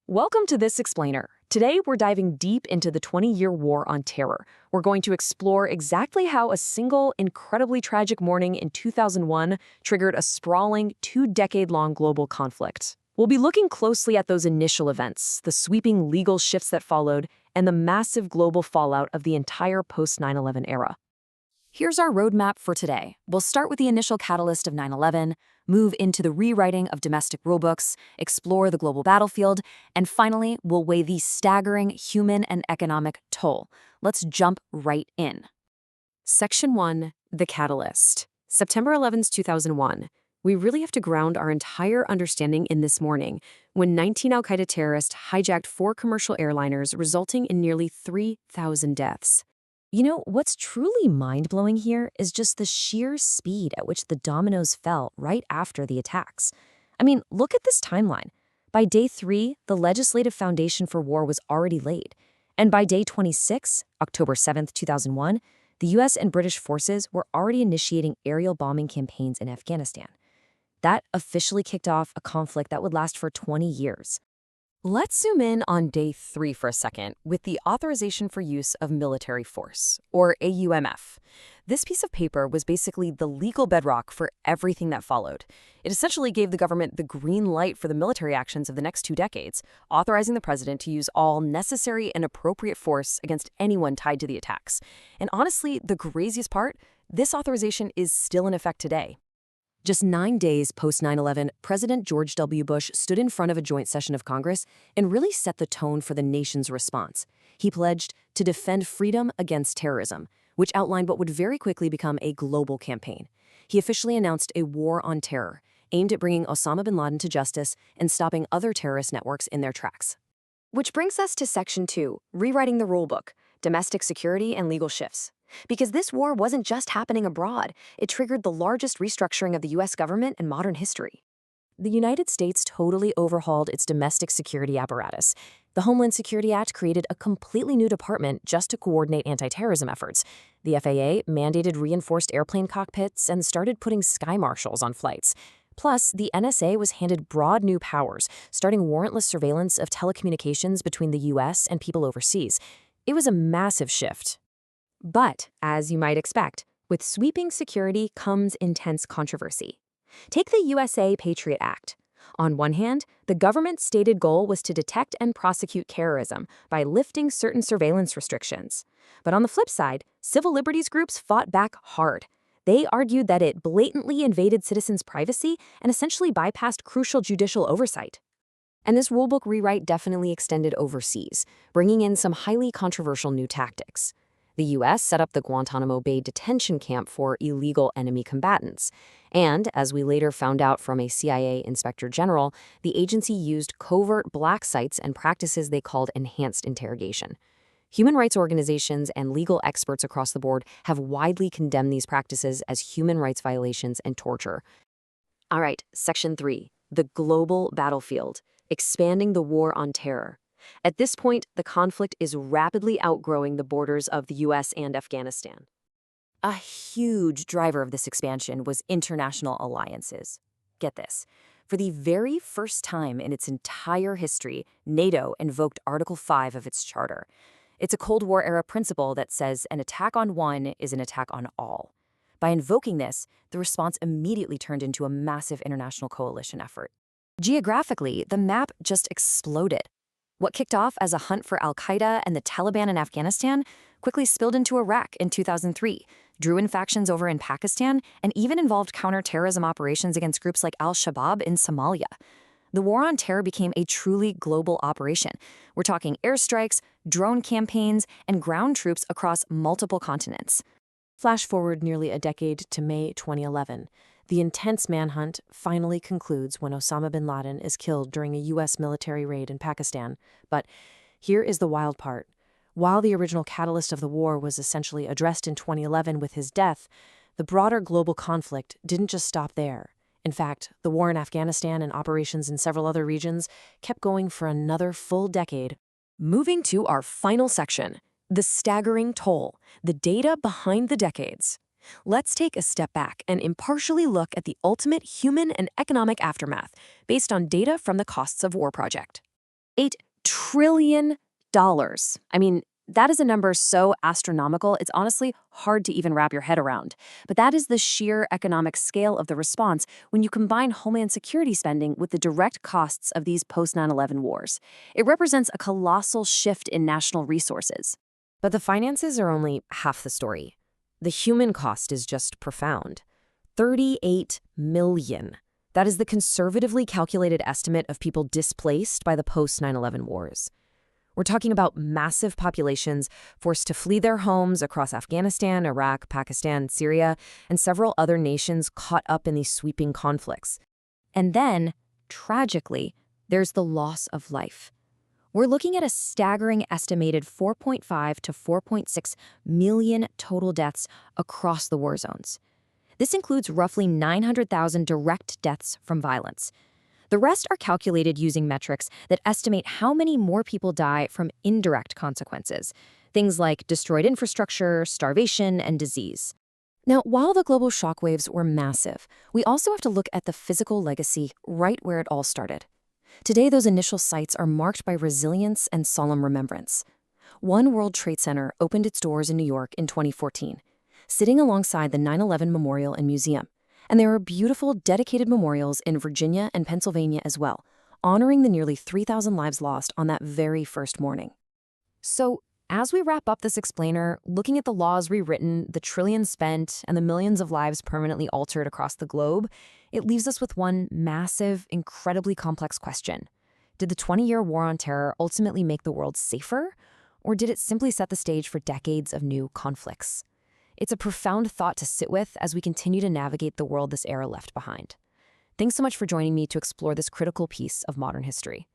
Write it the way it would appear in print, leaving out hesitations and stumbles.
Welcome to This Explainer. Today, we're diving deep into the 20-year war on terror. We're going to explore exactly how a single, incredibly tragic morning in 2001 triggered a sprawling, two-decade-long global conflict. We'll be looking closely at those initial events, the sweeping legal shifts that followed, and the massive global fallout of the entire post-9/11 era. Here's our roadmap for today. We'll start with the initial catalyst of 9/11, move into the rewriting of domestic rulebooks, explore the global battlefield, and finally, we'll weigh the staggering human and economic toll. Let's jump right in. Section 1, The Catalyst. September 11th, 2001. We really have to ground our entire understanding in this morning, when 19 al-Qaeda terrorists hijacked 4 commercial airliners, resulting in nearly 3,000 deaths. You know, what's truly mind-blowing here is just the sheer speed at which the dominoes fell right after the attacks. I mean, look at this timeline. By day 3, the legislative foundation for war was already laid. And by day 26, October 7th, 2001, the US and British forces were already initiating aerial bombing campaigns in Afghanistan. That officially kicked off a conflict that would last for 20 years. Let's zoom in on day 3 for a second with the Authorization for Use of Military Force, or AUMF. This piece of paper was basically the legal bedrock for everything that followed. It essentially gave the government the green light for the military actions of the next 2 decades, authorizing the president to use all necessary and appropriate force against anyone tied to the attacks. And honestly, the craziest part, this authorization is still in effect today. Just 9 days post-9/11, President George W. Bush stood in front of a joint session of Congress and really set the tone for the nation's response. He pledged to defend freedom against terrorism, which outlined what would very quickly become a global campaign. He officially announced a war on terror, aimed at bringing Osama bin Laden to justice and stopping other terrorist networks in their tracks. Which brings us to Section 2, Rewriting the Rulebook, Domestic Security and Legal Shifts. Because this war wasn't just happening abroad, it triggered the largest restructuring of the US government in modern history. The United States totally overhauled its domestic security apparatus. The Homeland Security Act created a completely new department just to coordinate anti-terrorism efforts. The FAA mandated reinforced airplane cockpits and started putting sky marshals on flights. Plus, the NSA was handed broad new powers, starting warrantless surveillance of telecommunications between the US and people overseas. It was a massive shift. But, as you might expect, with sweeping security comes intense controversy. Take the USA Patriot Act. On one hand, the government's stated goal was to detect and prosecute terrorism by lifting certain surveillance restrictions. But on the flip side, civil liberties groups fought back hard. They argued that it blatantly invaded citizens' privacy and essentially bypassed crucial judicial oversight. And this rulebook rewrite definitely extended overseas, bringing in some highly controversial new tactics. The U.S. set up the Guantanamo Bay detention camp for illegal enemy combatants. And, as we later found out from a CIA inspector general, the agency used covert black sites and practices they called enhanced interrogation. Human rights organizations and legal experts across the board have widely condemned these practices as human rights violations and torture. All right, Section 3, the global battlefield, expanding the war on terror. At this point, the conflict is rapidly outgrowing the borders of the US and Afghanistan. A huge driver of this expansion was international alliances. Get this. For the very first time in its entire history, NATO invoked Article 5 of its charter. It's a Cold War-era principle that says an attack on one is an attack on all. By invoking this, the response immediately turned into a massive international coalition effort. Geographically, the map just exploded. What kicked off as a hunt for al-Qaeda and the Taliban in Afghanistan quickly spilled into Iraq in 2003, drew in factions over in Pakistan, and even involved counter-terrorism operations against groups like al-Shabaab in Somalia. The war on terror became a truly global operation. We're talking airstrikes, drone campaigns, and ground troops across multiple continents. Flash forward nearly a decade to May 2011. The intense manhunt finally concludes when Osama bin Laden is killed during a U.S. military raid in Pakistan. But here is the wild part. While the original catalyst of the war was essentially addressed in 2011 with his death, the broader global conflict didn't just stop there. In fact, the war in Afghanistan and operations in several other regions kept going for another full decade. Moving to our final section, the staggering toll, the data behind the decades. Let's take a step back and impartially look at the ultimate human and economic aftermath based on data from the Costs of War Project. $8 trillion. I mean, that is a number so astronomical, it's honestly hard to even wrap your head around. But that is the sheer economic scale of the response when you combine Homeland Security spending with the direct costs of these post-9/11 wars. It represents a colossal shift in national resources. But the finances are only half the story. The human cost is just profound. 38 million. That is the conservatively calculated estimate of people displaced by the post-9/11 wars. We're talking about massive populations forced to flee their homes across Afghanistan, Iraq, Pakistan, Syria, and several other nations caught up in these sweeping conflicts. And then, tragically, there's the loss of life. We're looking at a staggering estimated 4.5 to 4.6 million total deaths across the war zones. This includes roughly 900,000 direct deaths from violence. The rest are calculated using metrics that estimate how many more people die from indirect consequences, things like destroyed infrastructure, starvation, and disease. Now, while the global shockwaves were massive, we also have to look at the physical legacy right where it all started. Today, those initial sites are marked by resilience and solemn remembrance. One World Trade Center opened its doors in New York in 2014, sitting alongside the 9/11 Memorial and Museum. And there are beautiful, dedicated memorials in Virginia and Pennsylvania as well, honoring the nearly 3,000 lives lost on that very first morning. So, as we wrap up this explainer, looking at the laws rewritten, the trillions spent, and the millions of lives permanently altered across the globe, it leaves us with one massive, incredibly complex question. Did the 20-year war on terror ultimately make the world safer, or did it simply set the stage for decades of new conflicts? It's a profound thought to sit with as we continue to navigate the world this era left behind. Thanks so much for joining me to explore this critical piece of modern history.